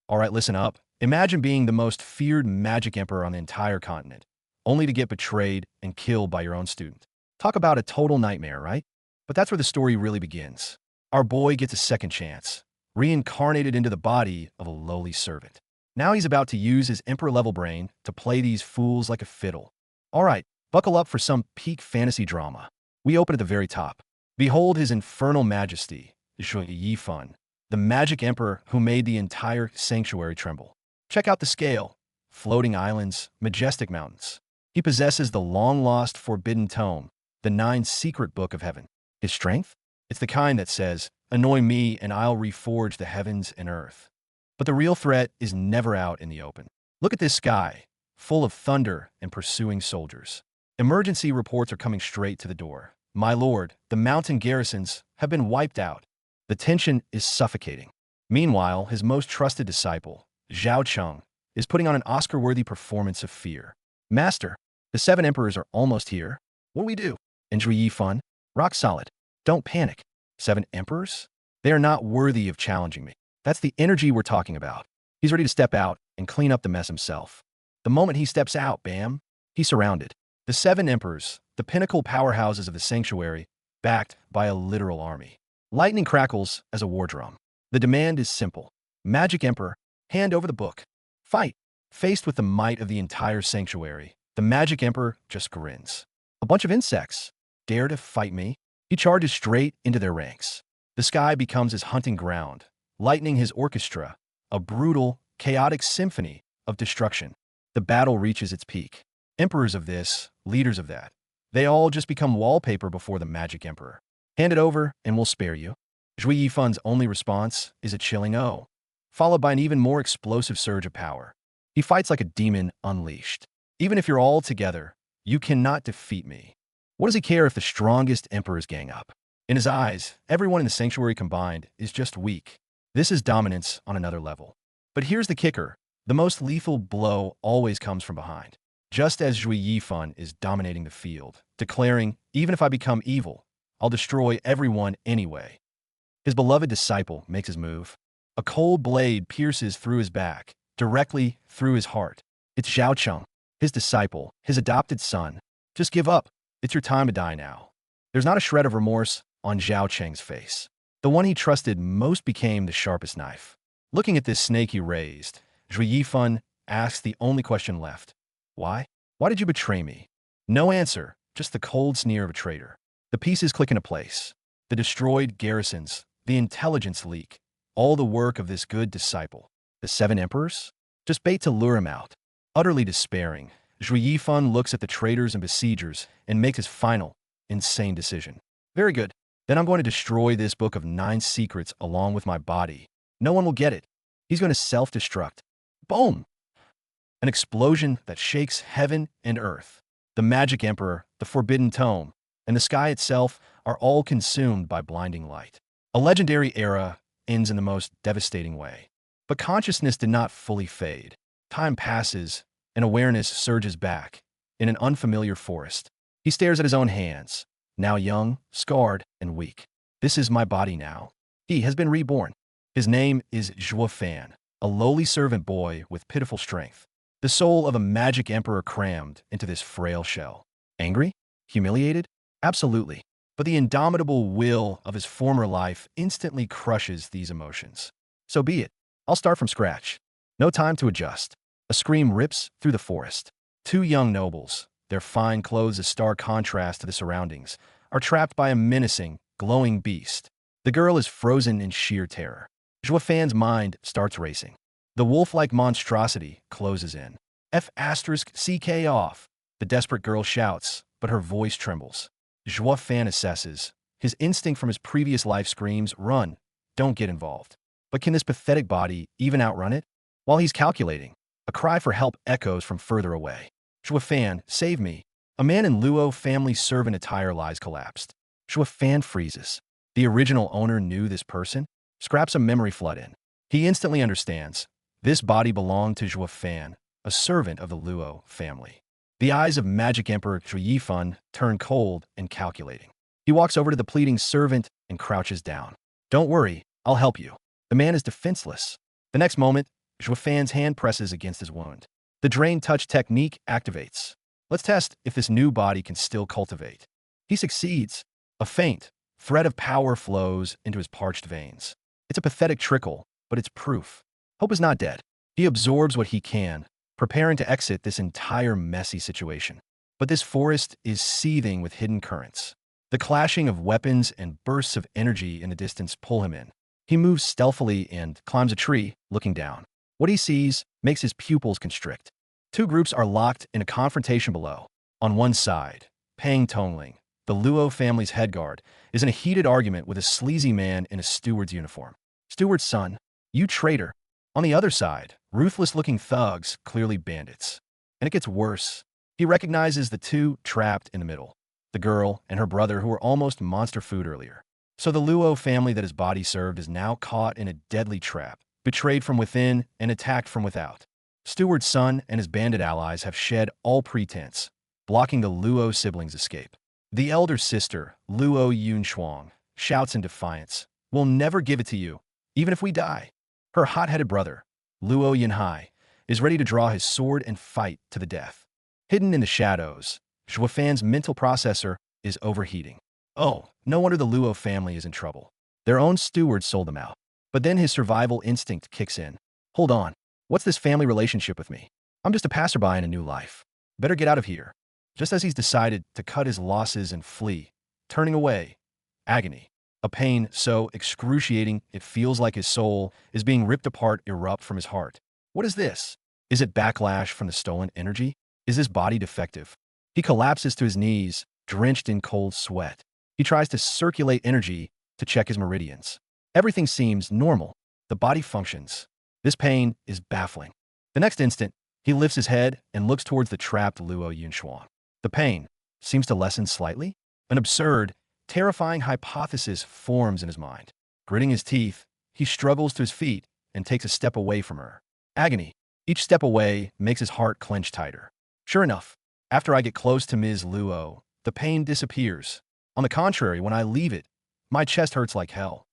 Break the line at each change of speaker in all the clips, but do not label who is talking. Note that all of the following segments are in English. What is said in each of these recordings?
All right, listen up. Imagine being the most feared magic emperor on the entire continent, only to get betrayed and killed by your own student. Talk about a total nightmare, right? But that's where the story really begins. Our boy gets a second chance, reincarnated into the body of a lowly servant. Now he's about to use his emperor-level brain to play these fools like a fiddle. All right, buckle up for some peak fantasy drama. We open at the very top. Behold his infernal majesty, Zhuo Yifan, the magic emperor who made the entire sanctuary tremble. Check out the scale. Floating islands, majestic mountains. He possesses the long-lost forbidden tome, the 9 secret book of heaven. His strength? It's the kind that says, "Annoy me and I'll reforge the heavens and earth." But the real threat is never out in the open. Look at this sky, full of thunder and pursuing soldiers. Emergency reports are coming straight to the door. My lord, the mountain garrisons have been wiped out. The tension is suffocating. Meanwhile, his most trusted disciple, Zhao Cheng, is putting on an Oscar-worthy performance of fear. Master, the 7 emperors are almost here. What do we do? And Zhuo Yifan, rock solid. Don't panic. 7 emperors? They are not worthy of challenging me. That's the energy we're talking about. He's ready to step out and clean up the mess himself. The moment he steps out, bam, he's surrounded. The 7 emperors, the pinnacle powerhouses of the sanctuary, backed by a literal army. Lightning crackles as a war drum. The demand is simple. Magic Emperor, hand over the book. Fight. Faced with the might of the entire sanctuary, the Magic Emperor just grins. A bunch of insects. Dare to fight me? He charges straight into their ranks. The sky becomes his hunting ground, lightning his orchestra, a brutal, chaotic symphony of destruction. The battle reaches its peak. Emperors of this, leaders of that. They all just become wallpaper before the Magic Emperor. Hand it over, and we'll spare you. Zhuo Yifan's only response is a chilling "oh," followed by an even more explosive surge of power. He fights like a demon unleashed. Even if you're all together, you cannot defeat me. What does he care if the strongest emperors gang up? In his eyes, everyone in the sanctuary combined is just weak. This is dominance on another level. But here's the kicker. The most lethal blow always comes from behind. Just as Zhuo Yifan is dominating the field, declaring, "Even if I become evil, I'll destroy everyone anyway." His beloved disciple makes his move. A cold blade pierces through his back, directly through his heart. It's Zhao Cheng, his disciple, his adopted son. Just give up. It's your time to die now. There's not a shred of remorse on Zhao Cheng's face. The one he trusted most became the sharpest knife. Looking at this snake he raised, Zhuo Yifan asks the only question left. Why? Why did you betray me? No answer, just the cold sneer of a traitor. The pieces click into place. The destroyed garrisons, the intelligence leak, all the work of this good disciple. The 7 emperors? Just bait to lure him out. Utterly despairing, Zhuo Yifan looks at the traitors and besiegers and makes his final, insane decision. Very good. Then I'm going to destroy this book of 9 secrets along with my body. No one will get it. He's going to self-destruct. Boom! An explosion that shakes heaven and earth. The Magic Emperor, the Forbidden Tome, and the sky itself are all consumed by blinding light. A legendary era ends in the most devastating way. But consciousness did not fully fade. Time passes, and awareness surges back. In an unfamiliar forest, he stares at his own hands, now young, scarred, and weak. This is my body now. He has been reborn. His name is Zhuo Fan, a lowly servant boy with pitiful strength. The soul of a magic emperor crammed into this frail shell. Angry? Humiliated? Absolutely. But the indomitable will of his former life instantly crushes these emotions. So be it. I'll start from scratch. No time to adjust. A scream rips through the forest. 2 young nobles, their fine clothes a stark contrast to the surroundings, are trapped by a menacing, glowing beast. The girl is frozen in sheer terror. Zhuo Fan's mind starts racing. The wolf-like monstrosity closes in. F***CK off. The desperate girl shouts, but her voice trembles. Zhuo Fan assesses. His instinct from his previous life screams, "Run, don't get involved." But can this pathetic body even outrun it? While he's calculating, a cry for help echoes from further away. "Zhuo Fan, save me." A man in Luo family servant attire lies collapsed. Zhuo Fan freezes. The original owner knew this person? Scraps a memory flood in. He instantly understands. This body belonged to Zhuo Fan, a servant of the Luo family. The eyes of Magic Emperor Zhuo Yifan turn cold and calculating. He walks over to the pleading servant and crouches down. "Don't worry, I'll help you." The man is defenseless. The next moment, Zhuofan's hand presses against his wound. The drain touch technique activates. Let's test if this new body can still cultivate. He succeeds. A faint thread of power flows into his parched veins. It's a pathetic trickle, but it's proof. Hope is not dead. He absorbs what he can, preparing to exit this entire messy situation. But this forest is seething with hidden currents. The clashing of weapons and bursts of energy in the distance pull him in. He moves stealthily and climbs a tree, looking down. What he sees makes his pupils constrict. Two groups are locked in a confrontation below. On one side, Pang Tongling, the Luo family's head guard, is in a heated argument with a sleazy man in a steward's uniform. Steward's son, you traitor. On the other side, ruthless-looking thugs, clearly bandits. And it gets worse. He recognizes the two trapped in the middle, the girl and her brother who were almost monster food earlier. So the Luo family that his body served is now caught in a deadly trap, betrayed from within and attacked from without. Steward's son and his bandit allies have shed all pretense, blocking the Luo siblings' escape. The elder sister, Luo Yunshuang, shouts in defiance, "We'll never give it to you, even if we die." Her hot-headed brother, Luo Yinhai, is ready to draw his sword and fight to the death. Hidden in the shadows, Zhuofan's mental processor is overheating. Oh, no wonder the Luo family is in trouble. Their own steward sold them out. But then his survival instinct kicks in. Hold on, what's this family relationship with me? I'm just a passerby in a new life. Better get out of here. Just as he's decided to cut his losses and flee, turning away, agony. A pain so excruciating it feels like his soul is being ripped apart erupt from his heart. What is this? Is it backlash from the stolen energy? Is this body defective? He collapses to his knees, drenched in cold sweat. He tries to circulate energy to check his meridians. Everything seems normal. The body functions. This pain is baffling. The next instant, he lifts his head and looks towards the trapped Luo Yunshuang. The pain seems to lessen slightly. An absurd, terrifying hypothesis forms in his mind. Gritting his teeth, he struggles to his feet and takes a step away from her. Agony. Each step away makes his heart clench tighter. Sure enough, after I get close to Ms. Luo, the pain disappears. On the contrary, when I leave it, my chest hurts like hell.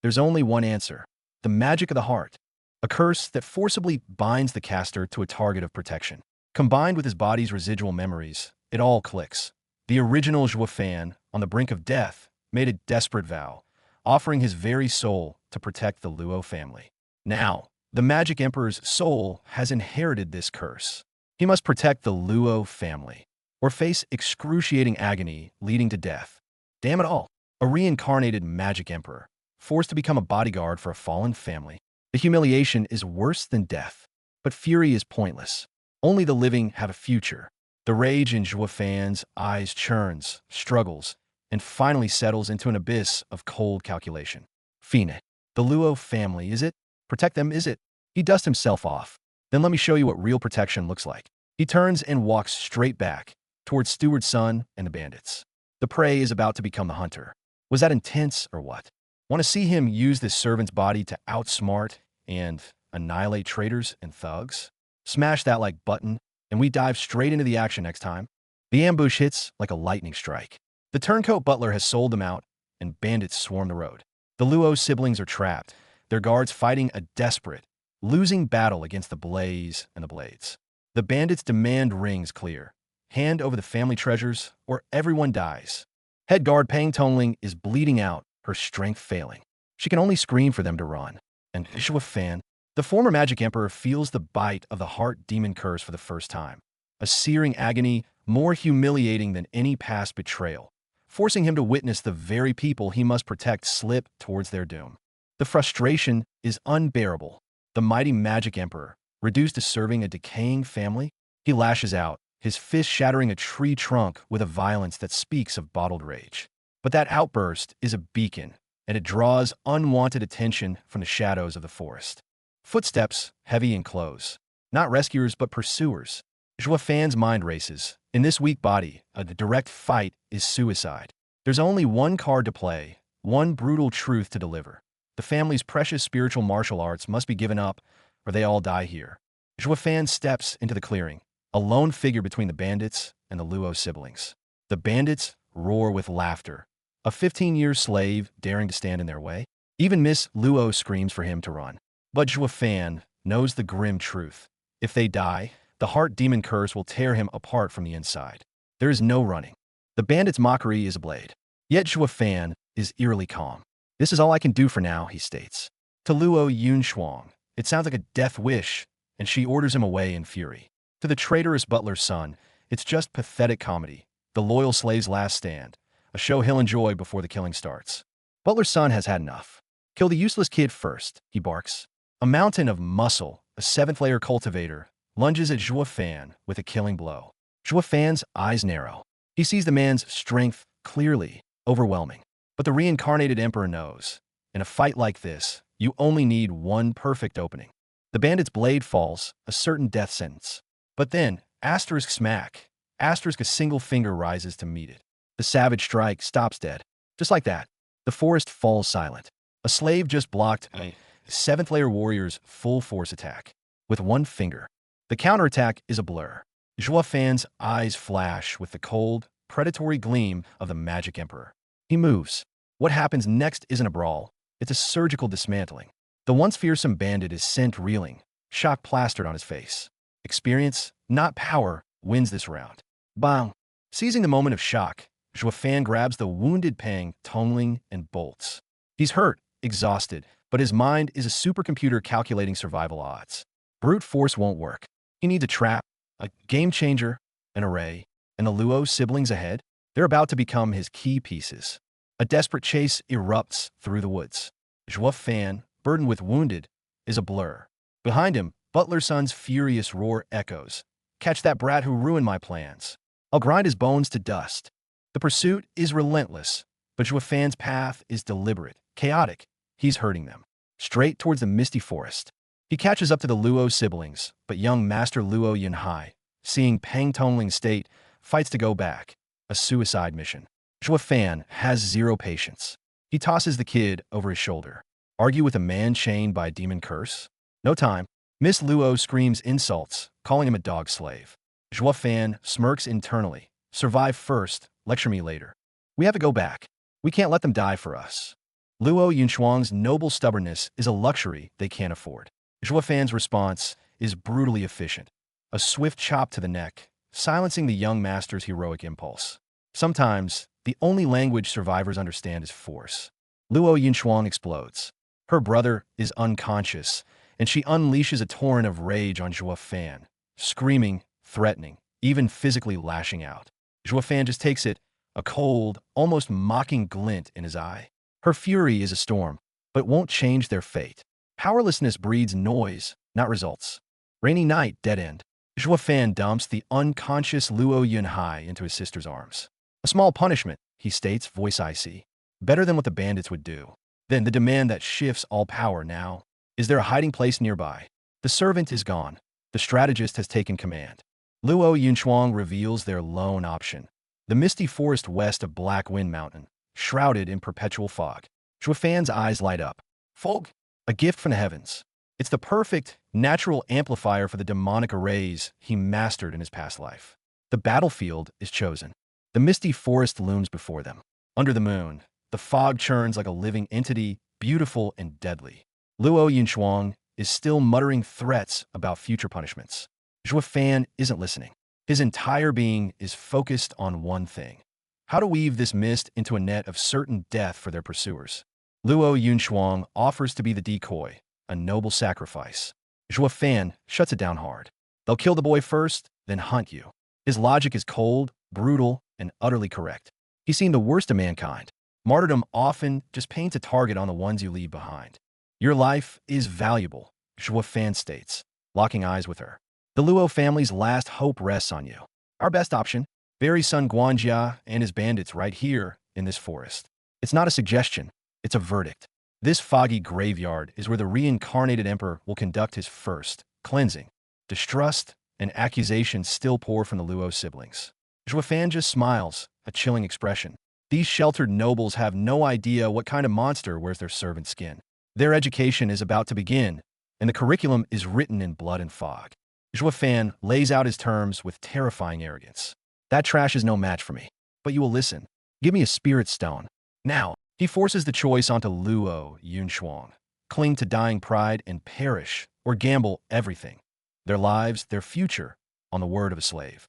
There's only one answer. The magic of the heart. A curse that forcibly binds the caster to a target of protection. Combined with his body's residual memories, it all clicks. The original Zhuofan, on the brink of death, made a desperate vow, offering his very soul to protect the Luo family. Now, the Magic Emperor's soul has inherited this curse. He must protect the Luo family, or face excruciating agony leading to death. Damn it all, a reincarnated Magic Emperor, forced to become a bodyguard for a fallen family. The humiliation is worse than death, but fury is pointless. Only the living have a future. The rage in Zhuofan's eyes churns, struggles, and finally settles into an abyss of cold calculation. Finet. The Luo family, is it? Protect them, is it? He dusts himself off. Then let me show you what real protection looks like. He turns and walks straight back, towards Steward's son and the bandits. The prey is about to become the hunter. Was that intense or what? Want to see him use this servant's body to outsmart and annihilate traitors and thugs? Smash that like button, and we dive straight into the action next time. The ambush hits like a lightning strike. The turncoat butler has sold them out, and bandits swarm the road. The Luo siblings are trapped, their guards fighting a desperate, losing battle against the Blaze and the Blades. The bandits demand rings clear. Hand over the family treasures, or everyone dies. Head guard Pang Tongling is bleeding out, her strength failing. She can only scream for them to run. And Zhuofan, the former Magic Emperor, feels the bite of the heart demon curse for the first time. A searing agony more humiliating than any past betrayal, forcing him to witness the very people he must protect slip towards their doom. The frustration is unbearable. The mighty Magic Emperor, reduced to serving a decaying family, he lashes out, his fist shattering a tree trunk with a violence that speaks of bottled rage. But that outburst is a beacon, and it draws unwanted attention from the shadows of the forest. Footsteps, heavy and close. Not rescuers, but pursuers. Zhuofan's mind races. In this weak body, a direct fight is suicide. There's only one card to play, one brutal truth to deliver. The family's precious spiritual martial arts must be given up, or they all die here. Zhuofan steps into the clearing, a lone figure between the bandits and the Luo siblings. The bandits roar with laughter. A 15-year slave daring to stand in their way? Even Miss Luo screams for him to run. But Zhuofan, knows the grim truth. If they die, the heart demon curse will tear him apart from the inside. There is no running. The bandit's mockery is a blade. Yet Zhua Fan is eerily calm. This is all I can do for now, he states. To Luo Yunshuang, it sounds like a death wish, and she orders him away in fury. To the traitorous butler's son, it's just pathetic comedy, the loyal slave's last stand, a show he'll enjoy before the killing starts. Butler's son has had enough. Kill the useless kid first, he barks. A mountain of muscle, a seventh-layer cultivator, lunges at Zhua Fan with a killing blow. Zhua Fan's eyes narrow. He sees the man's strength clearly, overwhelming. But the reincarnated emperor knows, in a fight like this, you only need one perfect opening. The bandit's blade falls, a certain death sentence. But then, asterisk smack, asterisk a single finger rises to meet it. The savage strike stops dead. Just like that, the forest falls silent. A slave just blocked a seventh-layer warrior's full-force attack. With one finger. The counterattack is a blur. Zhua Fan's eyes flash with the cold, predatory gleam of the magic emperor. He moves. What happens next isn't a brawl. It's a surgical dismantling. The once fearsome bandit is sent reeling, shock plastered on his face. Experience, not power, wins this round. Bang! Seizing the moment of shock, Zhua Fan grabs the wounded Pang, Tongling, and bolts. He's hurt, exhausted, but his mind is a supercomputer calculating survival odds. Brute force won't work. He needs a trap, a game changer, an array, and the Luo siblings ahead, they're about to become his key pieces. A desperate chase erupts through the woods. Zhua Fan, burdened with wounded, is a blur. Behind him, Butler's son's furious roar echoes. Catch that brat who ruined my plans. I'll grind his bones to dust. The pursuit is relentless, but Zhua Fan's path is deliberate, chaotic. He's hurting them. Straight towards the misty forest. He catches up to the Luo siblings, but young Master Luo Yunhai, seeing Pang Tongling's state, fights to go back. A suicide mission. Zhua Fan has zero patience. He tosses the kid over his shoulder. Argue with a man chained by a demon curse? No time. Miss Luo screams insults, calling him a dog slave. Zhua Fan smirks internally. Survive first, lecture me later. We have to go back. We can't let them die for us. Luo Yunshuang's noble stubbornness is a luxury they can't afford. Zhua Fan's response is brutally efficient. A swift chop to the neck, silencing the young master's heroic impulse. Sometimes, the only language survivors understand is force. Luo Yunshuang explodes. Her brother is unconscious, and she unleashes a torrent of rage on Zhua Fan, screaming, threatening, even physically lashing out. Zhua Fan just takes it, a cold, almost mocking glint in his eye. Her fury is a storm, but won't change their fate. Powerlessness breeds noise, not results. Rainy night, dead end. Zhua Fan dumps the unconscious Luo Yunhai into his sister's arms. A small punishment, he states, voice icy. Better than what the bandits would do. Then the demand that shifts all power now. Is there a hiding place nearby? The servant is gone. The strategist has taken command. Luo Yunshuang reveals their lone option. The misty forest west of Black Wind Mountain, shrouded in perpetual fog. Zhua Fan's eyes light up. Fog? A gift from the heavens. It's the perfect, natural amplifier for the demonic arrays he mastered in his past life. The battlefield is chosen. The misty forest looms before them. Under the moon, the fog churns like a living entity, beautiful and deadly. Luo Yunshuang is still muttering threats about future punishments. Zhua Fan isn't listening. His entire being is focused on one thing. How to weave this mist into a net of certain death for their pursuers. Luo Yunshuang offers to be the decoy, a noble sacrifice. Zhua Fan shuts it down hard. They'll kill the boy first, then hunt you. His logic is cold, brutal, and utterly correct. He's seen the worst of mankind. Martyrdom often just paints a target on the ones you leave behind. Your life is valuable, Zhua Fan states, locking eyes with her. The Luo family's last hope rests on you. Our best option, bury Sun Guanjia and his bandits right here in this forest. It's not a suggestion, it's a verdict. This foggy graveyard is where the reincarnated emperor will conduct his first cleansing. Distrust and accusations still pour from the Luo siblings. Zhua Fan just smiles, a chilling expression. These sheltered nobles have no idea what kind of monster wears their servant skin. Their education is about to begin, and the curriculum is written in blood and fog. Zhua Fan lays out his terms with terrifying arrogance. That trash is no match for me, but you will listen. Give me a spirit stone. Now, he forces the choice onto Luo Yunshuang. cling to dying pride, and perish or gamble everything, their lives, their future, on the word of a slave.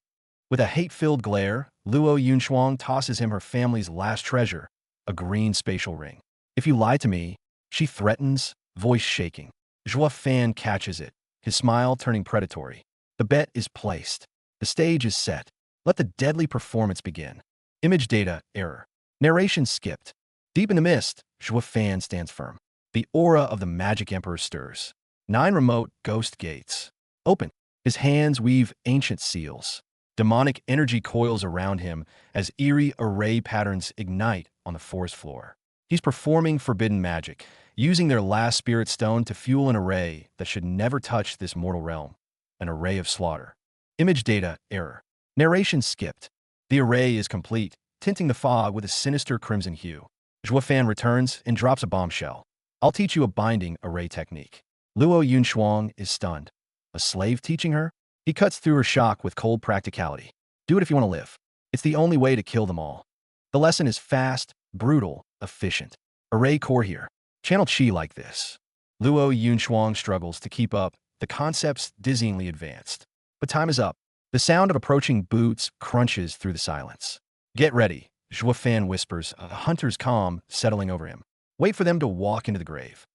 With a hate-filled glare, Luo Yunchuang tosses him her family's last treasure, a green spatial ring. If you lie to me, she threatens, voice shaking. Zhua Fan catches it, his smile turning predatory. The bet is placed. The stage is set. Let the deadly performance begin. Image data error. Narration skipped. Deep in the mist, Zhua Fan stands firm. The aura of the Magic Emperor stirs. 9 remote ghost gates. Open. His hands weave ancient seals. Demonic energy coils around him as eerie array patterns ignite on the forest floor. He's performing forbidden magic, using their last spirit stone to fuel an array that should never touch this mortal realm. An array of slaughter. Image data error. Narration skipped. The array is complete, tinting the fog with a sinister crimson hue. Zhua Fan returns and drops a bombshell. I'll teach you a binding array technique. Luo Yunchuang is stunned. A slave teaching her? He cuts through her shock with cold practicality. Do it if you want to live. It's the only way to kill them all. The lesson is fast, brutal, efficient. Array core here. Channel chi like this. Luo Yunchuang struggles to keep up, the concept's dizzyingly advanced. But time is up. The sound of approaching boots crunches through the silence. Get ready, Zhua Fan whispers, a hunter's calm settling over him. Wait for them to walk into the grave.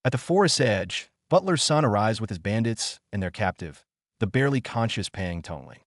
At the forest's edge, Butler's son arrives with his bandits and their captive, the barely conscious Pang Tongling.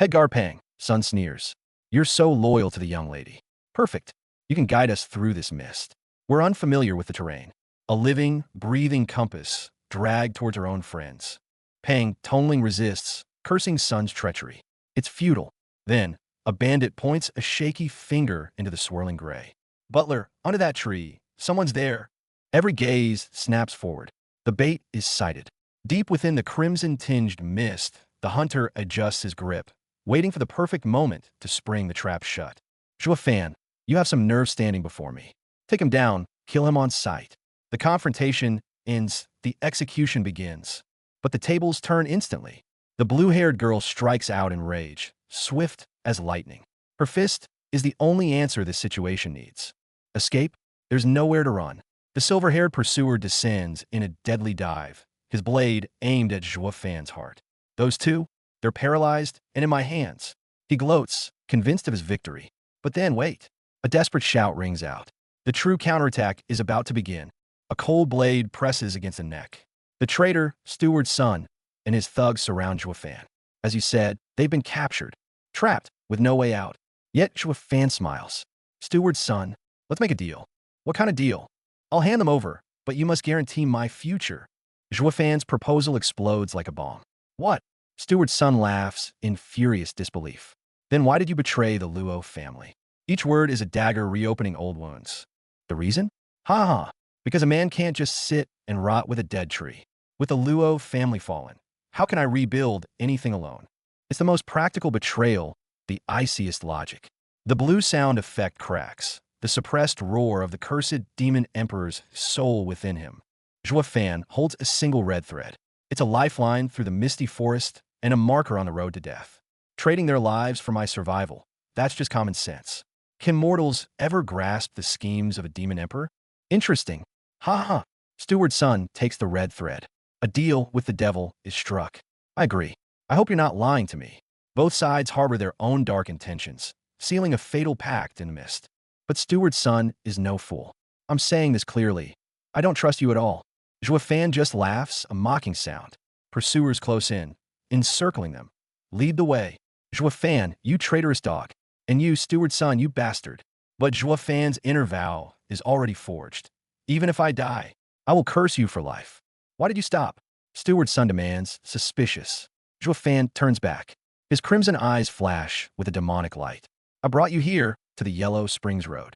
Headgar Pang, son sneers. You're so loyal to the young lady. Perfect. You can guide us through this mist. We're unfamiliar with the terrain. A living, breathing compass, dragged towards her own friends. Pang Tongling resists, cursing son's treachery. It's futile. Then, a bandit points a shaky finger into the swirling gray. Butler, under that tree. Someone's there. Every gaze snaps forward. The bait is sighted. Deep within the crimson-tinged mist, the hunter adjusts his grip, waiting for the perfect moment to spring the trap shut. Zhua Fan, you have some nerve standing before me. Take him down, kill him on sight. The confrontation ends, the execution begins. But the tables turn instantly. The blue-haired girl strikes out in rage, swift as lightning. Her fist is the only answer this situation needs. Escape? There's nowhere to run. The silver-haired pursuer descends in a deadly dive, his blade aimed at Zhua Fan's heart. Those two, they're paralyzed and in my hands. He gloats, convinced of his victory. But then wait. A desperate shout rings out. The true counterattack is about to begin. A cold blade presses against the neck. The traitor, Steward's son, and his thugs surround Zhua Fan. As you said, they've been captured, trapped, with no way out. Yet Zhua Fan smiles. Steward's son, let's make a deal. What kind of deal? I'll hand them over, but you must guarantee my future. Zhua Fan's proposal explodes like a bomb. What? Steward's son laughs in furious disbelief. Then why did you betray the Luo family? Each word is a dagger reopening old wounds. The reason? Ha ha. Because a man can't just sit and rot with a dead tree. With the Luo family fallen, how can I rebuild anything alone? It's the most practical betrayal, the iciest logic. The blue sound effect cracks, the suppressed roar of the cursed demon emperor's soul within him. Zhua Fan holds a single red thread. It's a lifeline through the misty forest and a marker on the road to death. Trading their lives for my survival, that's just common sense. Can mortals ever grasp the schemes of a demon emperor? Interesting. Ha ha. Steward's son takes the red thread. A deal with the devil is struck. I agree. I hope you're not lying to me. Both sides harbor their own dark intentions, sealing a fatal pact in the mist. But Steward's son is no fool. I'm saying this clearly. I don't trust you at all. Zhua Fan just laughs, a mocking sound. Pursuers close in, encircling them. Lead the way. Zhua Fan, you traitorous dog. And you, Steward's son, you bastard. But Zhua Fan's inner vow is already forged. Even if I die, I will curse you for life. Why did you stop? Steward's son demands, suspicious. Zhua Fan turns back. His crimson eyes flash with a demonic light. I brought you here to the Yellow Springs Road.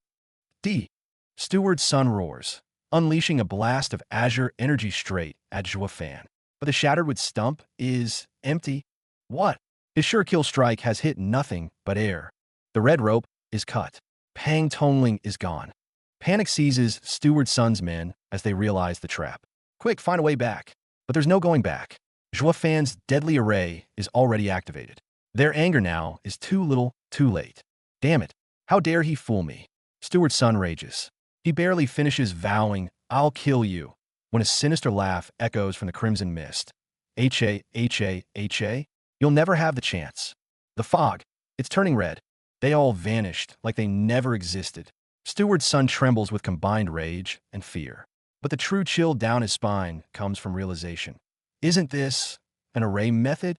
Steward's son roars, unleashing a blast of azure energy straight at Zhua Fan. But the Shattered stump is empty. What? His sure kill strike has hit nothing but air. The red rope is cut. Pang Tongling is gone. Panic seizes Steward's son's men as they realize the trap. Quick, find a way back. But there's no going back. Zhua Fan's deadly array is already activated. Their anger now is too little, too late. Damn it. How dare he fool me? Steward's son rages. He barely finishes vowing, I'll kill you, when a sinister laugh echoes from the crimson mist. H-A, you'll never have the chance. The fog, it's turning red. They all vanished like they never existed. Steward's son trembles with combined rage and fear. But the true chill down his spine comes from realization. Isn't this an array method?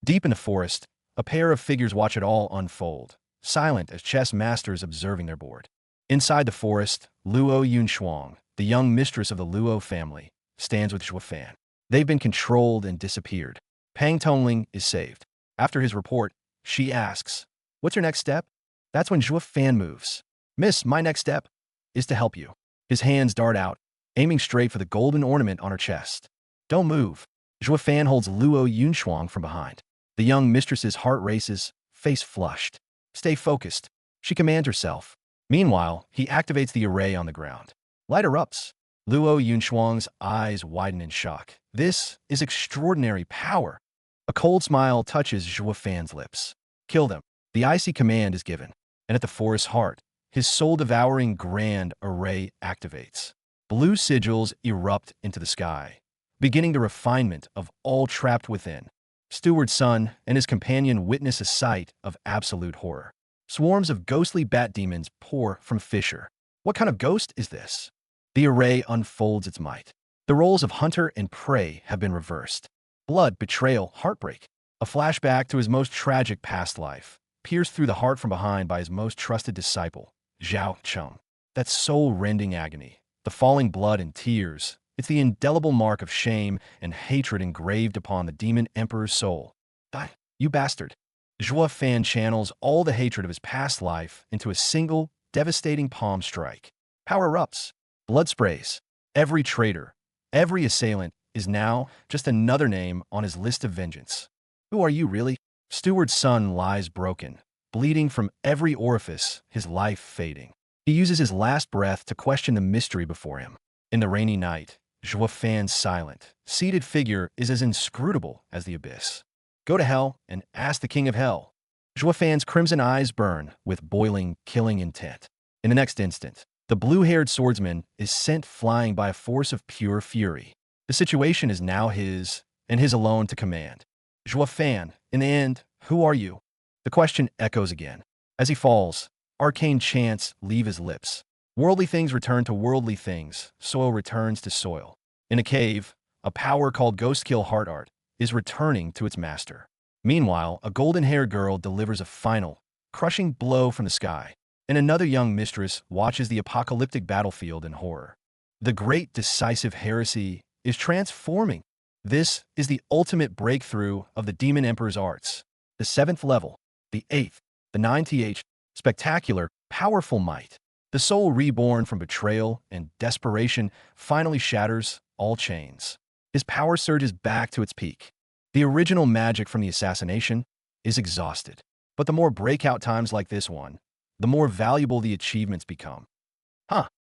Deep in the forest, a pair of figures watch it all unfold, silent as chess masters observing their board. Inside the forest, Luo Yunshuang, the young mistress of the Luo family, stands with Zhuo Fan. They've been controlled and disappeared. Pang Tongling is saved. After his report, she asks, "What's your next step?" That's when Zhuo Fan moves. "Miss, my next step is to help you." His hands dart out, aiming straight for the golden ornament on her chest. "Don't move." Zhuo Fan holds Luo Yunshuang from behind. The young mistress's heart races, face flushed. "Stay focused," she commands herself. Meanwhile, he activates the array on the ground. Light erupts. Luo Yunshuang's eyes widen in shock. This is extraordinary power. A cold smile touches Zhuo Fan's lips. "Kill them." The icy command is given, and at the forest's heart, his soul-devouring grand array activates. Blue sigils erupt into the sky, beginning the refinement of all trapped within. Steward's son and his companion witness a sight of absolute horror. Swarms of ghostly bat demons pour from fissure. What kind of ghost is this? The array unfolds its might. The roles of hunter and prey have been reversed. Blood, betrayal, heartbreak. A flashback to his most tragic past life, pierced through the heart from behind by his most trusted disciple, Zhao Cheng. That soul-rending agony, the falling blood and tears, it's the indelible mark of shame and hatred engraved upon the demon emperor's soul. "Die, you bastard." Zhuo Fan channels all the hatred of his past life into a single, devastating palm strike. Power erupts. Blood sprays. Every traitor, every assailant is now just another name on his list of vengeance. Who are you, really? Steward's son lies broken, bleeding from every orifice, his life fading. He uses his last breath to question the mystery before him. In the rainy night, Zhuo Fan's silent, seated figure is as inscrutable as the abyss. "Go to hell and ask the king of hell." Zhuo Fan's crimson eyes burn with boiling, killing intent. In the next instant, the blue-haired swordsman is sent flying by a force of pure fury. The situation is now his, and his alone to command. "Zhuo Fan, in the end, who are you?" The question echoes again. As he falls, arcane chants leave his lips. Worldly things return to worldly things, soil returns to soil. In a cave, a power called Ghostkill Heart Art is returning to its master. Meanwhile, a golden-haired girl delivers a final, crushing blow from the sky, and another young mistress watches the apocalyptic battlefield in horror. The great decisive heresy is transforming. This is the ultimate breakthrough of the Demon Emperor's arts. The 7th level, the 8th, the 9th, spectacular, powerful might. The soul reborn from betrayal and desperation finally shatters all chains. His power surges back to its peak. The original magic from the assassination is exhausted. But the more breakout times like this one, the more valuable the achievements become.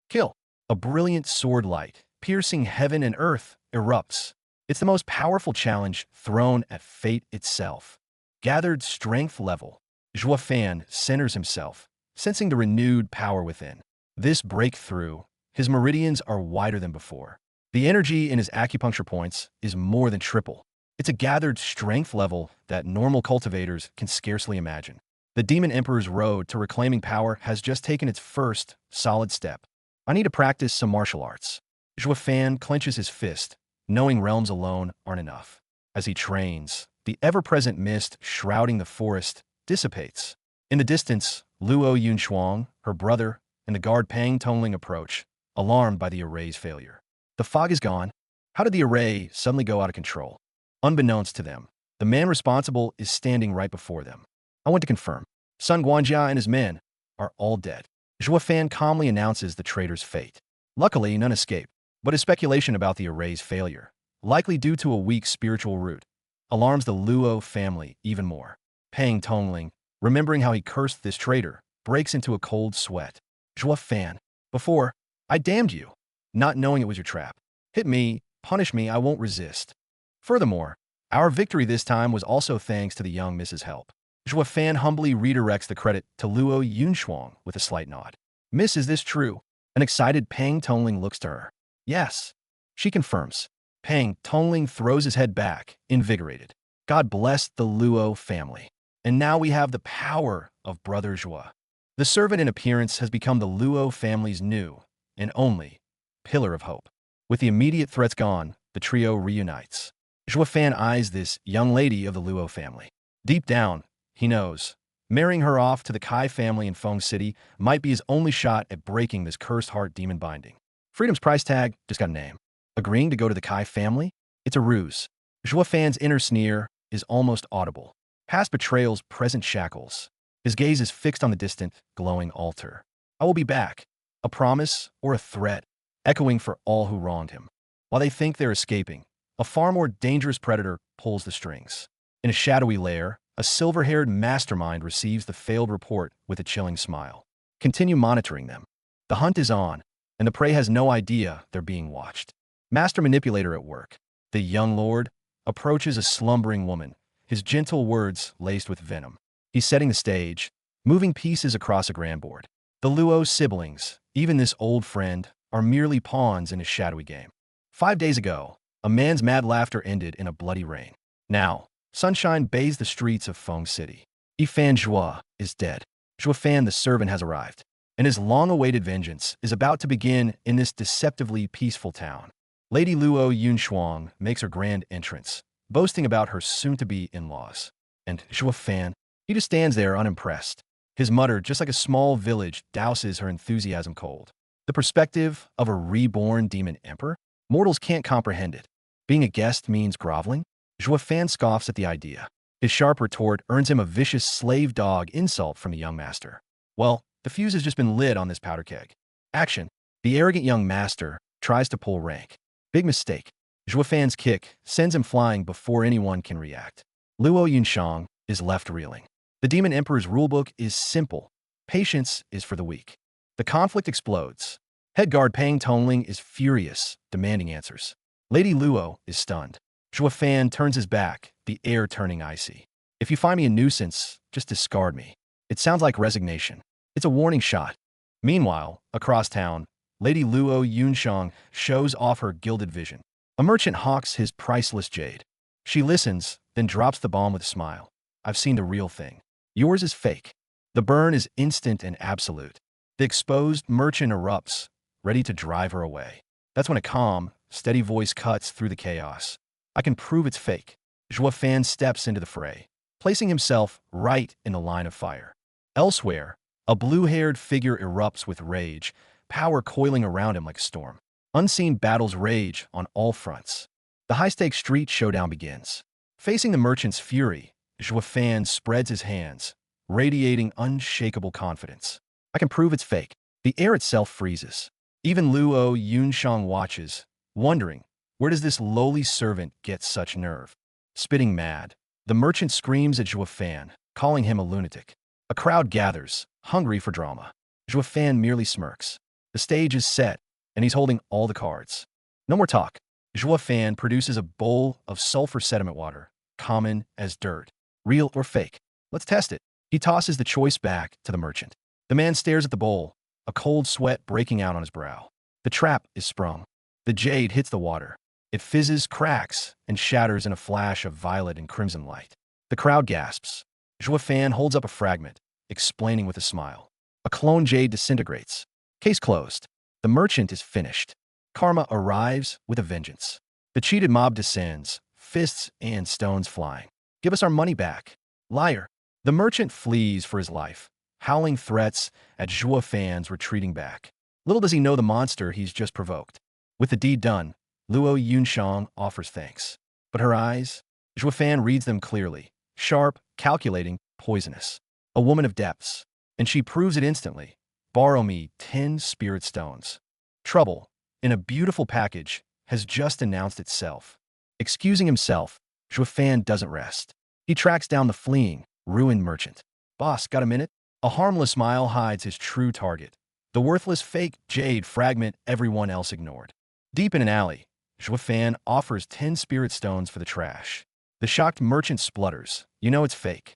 Kill. A brilliant sword light, piercing heaven and earth, erupts. It's the most powerful challenge thrown at fate itself. Gathered strength level. Zhuo Fan centers himself, sensing the renewed power within. This breakthrough, his meridians are wider than before. The energy in his acupuncture points is more than triple. It's a gathered strength level that normal cultivators can scarcely imagine. The Demon Emperor's road to reclaiming power has just taken its first solid step. "I need to practice some martial arts." Zhuo Fan clenches his fist, knowing realms alone aren't enough. As he trains, the ever-present mist shrouding the forest dissipates. In the distance, Luo Yunshuang, her brother, and the guard Pang Tongling approach, alarmed by the array's failure. The fog is gone. How did the array suddenly go out of control? Unbeknownst to them, the man responsible is standing right before them. "I want to confirm. Sun Guanjia and his men are all dead." Zhuo Fan calmly announces the traitor's fate. Luckily, none escape, but his speculation about the array's failure, likely due to a weak spiritual root, alarms the Luo family even more. Pang Tongling, remembering how he cursed this traitor, breaks into a cold sweat. "Zhuo Fan, before, I damned you, not knowing it was your trap. Hit me, punish me, I won't resist. Furthermore, our victory this time was also thanks to the young Mrs. Help." Zhuo Fan humbly redirects the credit to Luo Yunshuang with a slight nod. "Miss, is this true?" An excited Pang Tongling looks to her. "Yes." She confirms. Pang Tongling throws his head back, invigorated. God bless the Luo family. And now we have the power of Brother Zhua. The servant in appearance has become the Luo family's new, and only, pillar of hope. With the immediate threats gone, the trio reunites. Zhua Fan eyes this young lady of the Luo family. Deep down, he knows, marrying her off to the Kai family in Feng City might be his only shot at breaking this cursed heart demon binding. Freedom's price tag just got a name. Agreeing to go to the Kai family? It's a ruse. Zhua Fan's inner sneer is almost audible. Past betrayals, present shackles. His gaze is fixed on the distant, glowing altar. I will be back. A promise or a threat, echoing for all who wronged him. While they think they're escaping, a far more dangerous predator pulls the strings. In a shadowy lair, a silver-haired mastermind receives the failed report with a chilling smile. Continue monitoring them. The hunt is on, and the prey has no idea they're being watched. Master manipulator at work. The young lord approaches a slumbering woman, his gentle words laced with venom. He's setting the stage, moving pieces across a grand board. The Luo siblings, even this old friend, are merely pawns in his shadowy game. 5 days ago, a man's mad laughter ended in a bloody rain. Now, sunshine bathes the streets of Feng City. Yifan Zhua is dead. Zhua Fan the servant has arrived, and his long-awaited vengeance is about to begin in this deceptively peaceful town. Lady Luo Yunshuang makes her grand entrance, boasting about her soon-to-be in-laws. And Zhua Fan, he just stands there unimpressed. His mutter, just like a small village, douses her enthusiasm cold. The perspective of a reborn demon emperor? Mortals can't comprehend it. Being a guest means groveling? Zhua Fan scoffs at the idea. His sharp retort earns him a vicious slave dog insult from the young master. Well, the fuse has just been lit on this powder keg. Action. The arrogant young master tries to pull rank. Big mistake. Zhua Fan's kick sends him flying before anyone can react. Luo Yunshang is left reeling. The Demon Emperor's rulebook is simple. Patience is for the weak. The conflict explodes. Head guard Pang Tongling is furious, demanding answers. Lady Luo is stunned. Zhua Fan turns his back, the air turning icy. If you find me a nuisance, just discard me. It sounds like resignation. It's a warning shot. Meanwhile, across town, Lady Luo Yunshang shows off her gilded vision. A merchant hawks his priceless jade. She listens, then drops the bomb with a smile. I've seen the real thing. Yours is fake. The burn is instant and absolute. The exposed merchant erupts, ready to drive her away. That's when a calm, steady voice cuts through the chaos. I can prove it's fake. Zhua Fan steps into the fray, placing himself right in the line of fire. Elsewhere, a blue-haired figure erupts with rage, power coiling around him like a storm. Unseen battles rage on all fronts. The high-stakes street showdown begins. Facing the merchant's fury, Zhua Fan spreads his hands, radiating unshakable confidence. I can prove it's fake. The air itself freezes. Even Luo Yunshang watches, wondering, where does this lowly servant get such nerve? Spitting mad, the merchant screams at Zhua Fan, calling him a lunatic. A crowd gathers, hungry for drama. Zhua Fan merely smirks. The stage is set, and he's holding all the cards. No more talk. Zhua Fan produces a bowl of sulfur sediment water, common as dirt. Real or fake? Let's test it. He tosses the choice back to the merchant. The man stares at the bowl, a cold sweat breaking out on his brow. The trap is sprung. The jade hits the water. It fizzes, cracks, and shatters in a flash of violet and crimson light. The crowd gasps. Zhua Fan holds up a fragment, explaining with a smile. A clone jade disintegrates. Case closed. The merchant is finished. Karma arrives with a vengeance. The cheated mob descends, fists and stones flying. Give us our money back. Liar. The merchant flees for his life, howling threats at Zhua Fan's retreating back. Little does he know the monster he's just provoked. With the deed done, Luo Yunshang offers thanks. But her eyes? Zhua Fan reads them clearly. Sharp, calculating, poisonous. A woman of depths. And she proves it instantly. Borrow me 10 spirit stones. Trouble, in a beautiful package, has just announced itself. Excusing himself, Zhua Fan doesn't rest. He tracks down the fleeing, ruined merchant. Boss, got a minute? A harmless smile hides his true target. The worthless fake jade fragment everyone else ignored. Deep in an alley, Zhua Fan offers 10 spirit stones for the trash. The shocked merchant splutters. You know it's fake.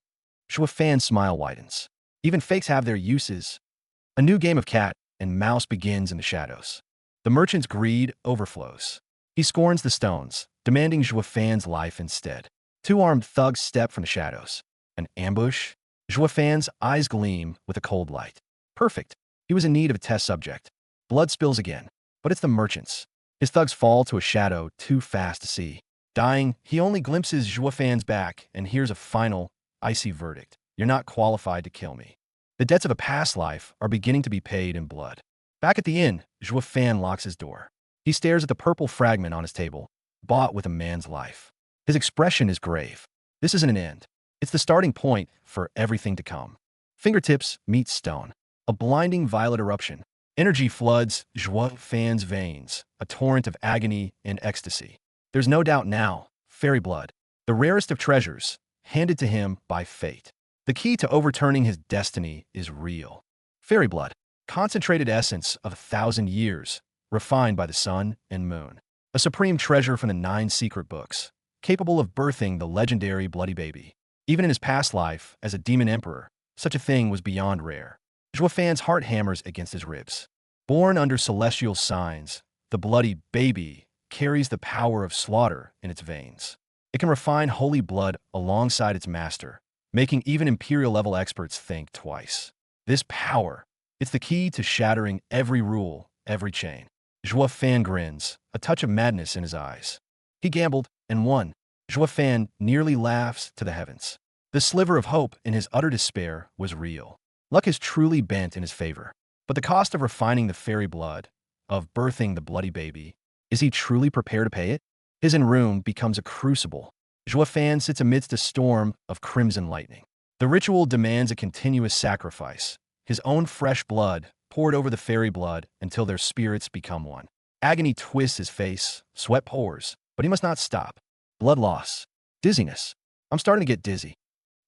Zhua Fan's smile widens. Even fakes have their uses. A new game of cat and mouse begins in the shadows. The merchant's greed overflows. He scorns the stones, demanding Zhuo Fan's life instead. Two armed thugs step from the shadows. An ambush? Zhuo Fan's eyes gleam with a cold light. Perfect. He was in need of a test subject. Blood spills again, but it's the merchants. His thugs fall to a shadow too fast to see. Dying, he only glimpses Zhuo Fan's back and hears a final, icy verdict. You're not qualified to kill me. The debts of a past life are beginning to be paid in blood. Back at the inn, Zhuo Fan locks his door. He stares at the purple fragment on his table, bought with a man's life. His expression is grave. This isn't an end. It's the starting point for everything to come. Fingertips meet stone. A blinding violet eruption. Energy floods Zhuo Fan's veins, a torrent of agony and ecstasy. There's no doubt now, fairy blood, the rarest of treasures, handed to him by fate. The key to overturning his destiny is real. Fairy blood, concentrated essence of 1,000 years, refined by the sun and moon. A supreme treasure from the 9 secret books, capable of birthing the legendary Bloody Baby. Even in his past life as a demon emperor, such a thing was beyond rare. Zhuo Fan's heart hammers against his ribs. Born under celestial signs, the Bloody Baby carries the power of slaughter in its veins. It can refine holy blood alongside its master, making even imperial-level experts think twice. This power, it's the key to shattering every rule, every chain. Zhuo Fan grins, a touch of madness in his eyes. He gambled and won. Zhuo Fan nearly laughs to the heavens. The sliver of hope in his utter despair was real. Luck is truly bent in his favor. But the cost of refining the fairy blood, of birthing the Bloody Baby, is he truly prepared to pay it? His room becomes a crucible. Zhuo Fan sits amidst a storm of crimson lightning. The ritual demands a continuous sacrifice. His own fresh blood poured over the fairy blood until their spirits become one. Agony twists his face, sweat pours, but he must not stop. Blood loss. Dizziness. I'm starting to get dizzy.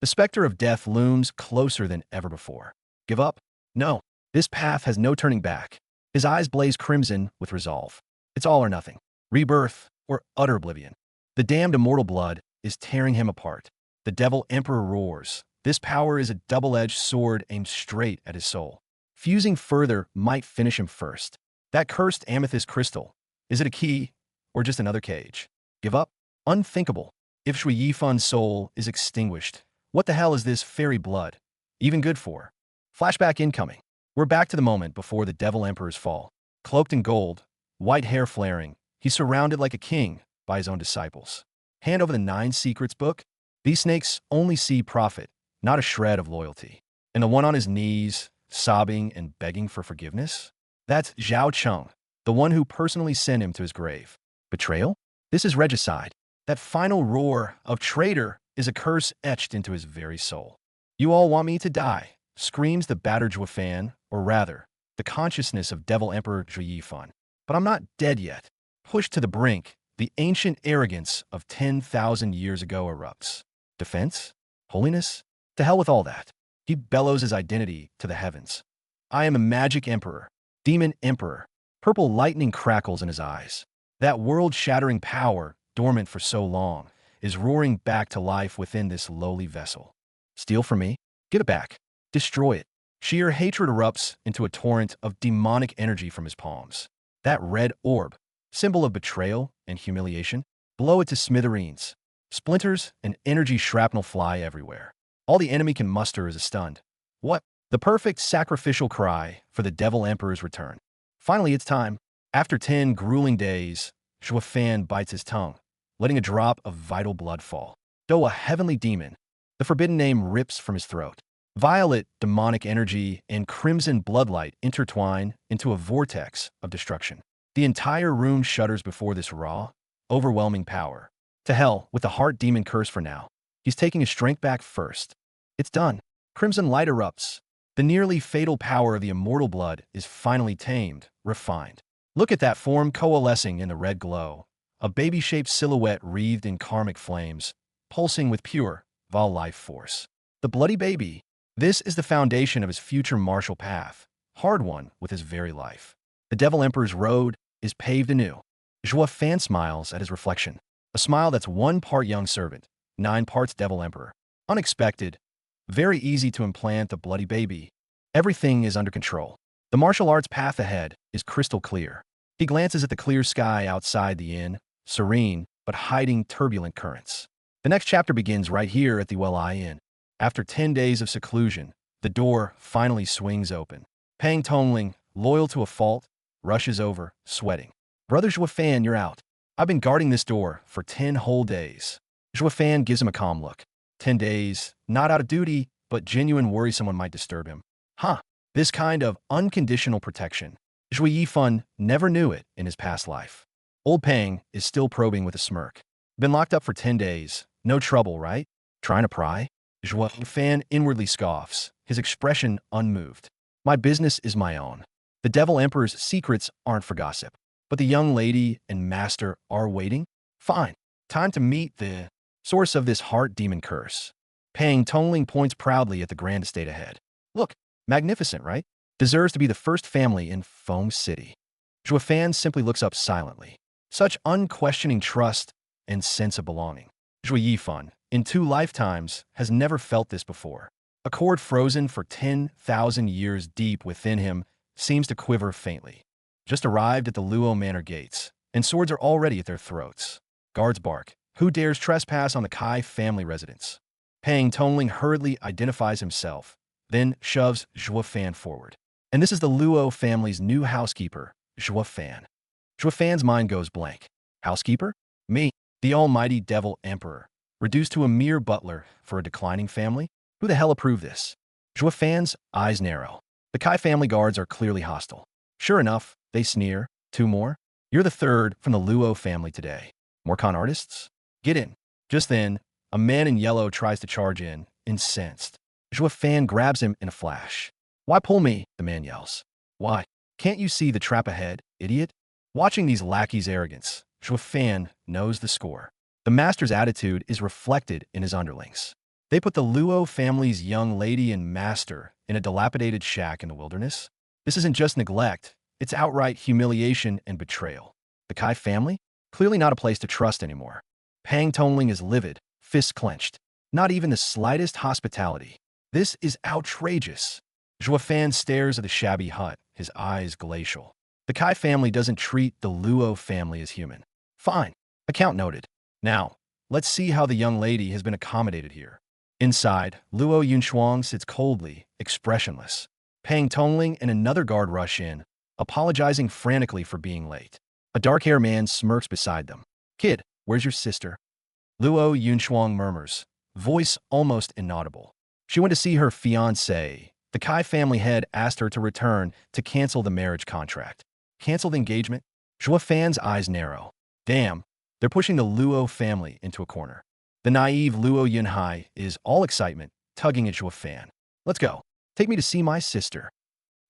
The specter of death looms closer than ever before. Give up? No. This path has no turning back. His eyes blaze crimson with resolve. It's all or nothing. Rebirth or utter oblivion. The damned immortal blood is tearing him apart. The Devil Emperor roars. This power is a double-edged sword aimed straight at his soul. Fusing further might finish him first. That cursed amethyst crystal. Is it a key or just another cage? Give up? Unthinkable. If Shui Yifan's soul is extinguished, what the hell is this fairy blood even good for? Flashback incoming. We're back to the moment before the Devil Emperor's fall. Cloaked in gold, white hair flaring, he's surrounded like a king by his own disciples. Hand over the 9 secrets book. These snakes only see profit, not a shred of loyalty. And the one on his knees, sobbing and begging for forgiveness? That's Zhao Cheng, the one who personally sent him to his grave. Betrayal? This is regicide. That final roar of traitor is a curse etched into his very soul. You all want me to die, screams the battered Zhuo Fan, or rather, the consciousness of Devil Emperor Shui Yifan. But I'm not dead yet. Pushed to the brink, the ancient arrogance of 10,000 years ago erupts. Defense? Holiness? To hell with all that. He bellows his identity to the heavens. I am a magic emperor, demon emperor. Purple lightning crackles in his eyes. That world-shattering power, dormant for so long, is roaring back to life within this lowly vessel. Steal from me? Give it back. Destroy it. Sheer hatred erupts into a torrent of demonic energy from his palms. That red orb, symbol of betrayal and humiliation, blow it to smithereens. Splinters and energy shrapnel fly everywhere. All the enemy can muster is a stunned. What? The perfect sacrificial cry for the Devil Emperor's return. Finally, it's time. After 10 grueling days, Zhuo Fan bites his tongue, letting a drop of vital blood fall. Though a heavenly demon, the forbidden name rips from his throat. Violet demonic energy and crimson bloodlight intertwine into a vortex of destruction. The entire room shudders before this raw, overwhelming power. To hell with the heart demon curse for now. He's taking his strength back first. It's done. Crimson light erupts. The nearly fatal power of the immortal blood is finally tamed, refined. Look at that form coalescing in the red glow. A baby-shaped silhouette wreathed in karmic flames, pulsing with pure, Val life force. The Bloody Baby. This is the foundation of his future martial path, hard-won with his very life. The Devil Emperor's road is paved anew. Zhuo Fan smiles at his reflection, a smile that's 1 part young servant, 9 parts Devil Emperor. Unexpected, very easy to implant the Bloody Baby. Everything is under control. The martial arts path ahead is crystal clear. He glances at the clear sky outside the inn, serene, but hiding turbulent currents. The next chapter begins right here at the Well-I Inn. After 10 days of seclusion, the door finally swings open. Pang Tongling, loyal to a fault, rushes over, sweating. Brother Zhuofan, you're out. I've been guarding this door for 10 whole days. Zhuofan gives him a calm look. 10 days, not out of duty, but genuine worry someone might disturb him. Huh, this kind of unconditional protection. Zhui Yifan never knew it in his past life. Old Pang is still probing with a smirk. Been locked up for 10 days. No trouble, right? Trying to pry? Zhui Yifan inwardly scoffs, his expression unmoved. My business is my own. The Devil Emperor's secrets aren't for gossip. But the young lady and master are waiting? Fine. Time to meet the source of this heart demon curse. Pang Tongling points proudly at the grand estate ahead. Look, magnificent, right? Deserves to be the first family in Feng City. Zhuofan simply looks up silently. Such unquestioning trust and sense of belonging. Zhui Yifan, in 2 lifetimes, has never felt this before. A cord frozen for 10,000 years deep within him seems to quiver faintly. Just arrived at the Luo Manor gates, and swords are already at their throats. Guards bark. Who dares trespass on the Kai family residence? Pang Tongling hurriedly identifies himself, then shoves Zhuofan forward. And this is the Luo family's new housekeeper, Zhuofan. Zhuofan's mind goes blank. Housekeeper? Me, the almighty Devil Emperor, reduced to a mere butler for a declining family? Who the hell approved this? Zhuofan's eyes narrow. The Kai family guards are clearly hostile. Sure enough, they sneer. 2 more? You're the 3rd from the Luo family today. More con artists? Get in. Just then, a man in yellow tries to charge in, incensed. Zhuofan grabs him in a flash. Why pull me? The man yells. Why? Can't you see the trap ahead, idiot? Watching these lackeys' arrogance, Zhuofan knows the score. The master's attitude is reflected in his underlings. They put the Luo family's young lady and master in a dilapidated shack in the wilderness. This isn't just neglect, it's outright humiliation and betrayal. The Kai family? Clearly not a place to trust anymore. Pang Tongling is livid, fists clenched. Not even the slightest hospitality. This is outrageous. Zhuofan stares at the shabby hut, his eyes glacial. The Kai family doesn't treat the Luo family as human. Fine. Account noted. Now, let's see how the young lady has been accommodated here. Inside, Luo Yunshuang sits coldly, expressionless. Pang Tongling and another guard rush in, apologizing frantically for being late. A dark-haired man smirks beside them. Kid, where's your sister? Luo Yunshuang murmurs, voice almost inaudible. She went to see her fiancé. The Kai family head asked her to return to cancel the marriage contract. Cancel the engagement? Zhuofan's eyes narrow. Damn, they're pushing the Luo family into a corner. The naive Luo Yunhai is all excitement, tugging at Zhuofan. Let's go. Take me to see my sister.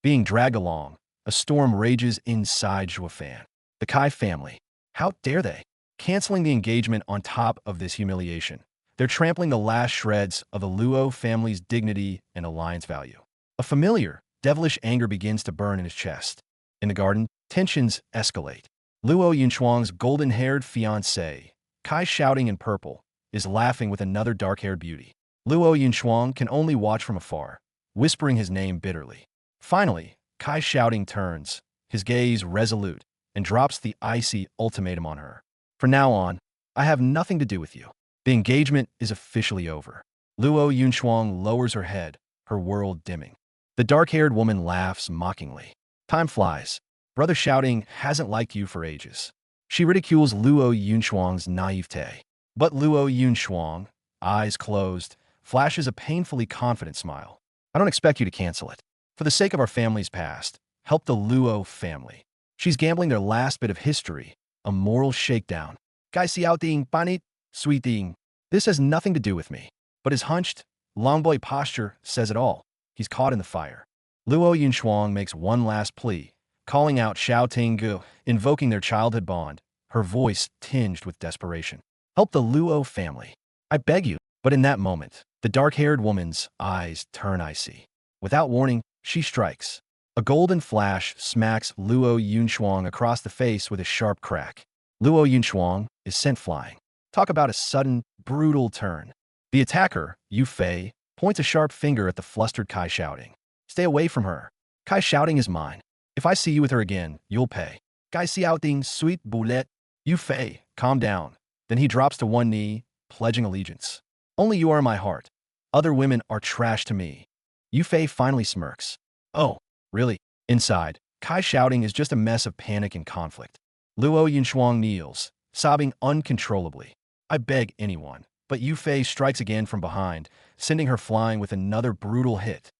Being dragged along, a storm rages inside Zhuofan. The Kai family. How dare they? Canceling the engagement on top of this humiliation. They're trampling the last shreds of the Luo family's dignity and alliance value. A familiar, devilish anger begins to burn in his chest. In the garden, tensions escalate. Luo Yunshuang's golden-haired fiancé, Kai shouting in purple, is laughing with another dark-haired beauty. Luo Yunshuang can only watch from afar, whispering his name bitterly. Finally, Kai shouting turns, his gaze resolute, and drops the icy ultimatum on her. From now on, I have nothing to do with you. The engagement is officially over. Luo Yunshuang lowers her head, her world dimming. The dark-haired woman laughs mockingly. Time flies. Brother Shouting hasn't liked you for ages. She ridicules Luo Yunshuang's naivete. But Luo Yunshuang, eyes closed, flashes a painfully confident smile. I don't expect you to cancel it. For the sake of our family's past, help the Luo family. She's gambling their last bit of history, a moral shakedown. Gai xiao ding banit, sweet ding. This has nothing to do with me. But his hunched, longboy posture says it all. He's caught in the fire. Luo Yunshuang makes one last plea, calling out Xiao Tinggu, invoking their childhood bond, her voice tinged with desperation. Help the Luo family. I beg you. But in that moment, the dark-haired woman's eyes turn icy. Without warning, she strikes. A golden flash smacks Luo Yunshuang across the face with a sharp crack. Luo Yunshuang is sent flying. Talk about a sudden, brutal turn. The attacker, Yu Fei, points a sharp finger at the flustered Kai Shouting. Stay away from her. Kai Shouting is mine. If I see you with her again, you'll pay. Guy Xiaoting, sweet boulette. Yu Fei, calm down. Then he drops to one knee, pledging allegiance. Only you are in my heart. Other women are trash to me. Yu Fei finally smirks. Oh, really? Inside, Kai shouting is just a mess of panic and conflict. Luo Yunshuang kneels, sobbing uncontrollably. I beg anyone. But Yu Fei strikes again from behind, sending her flying with another brutal hit.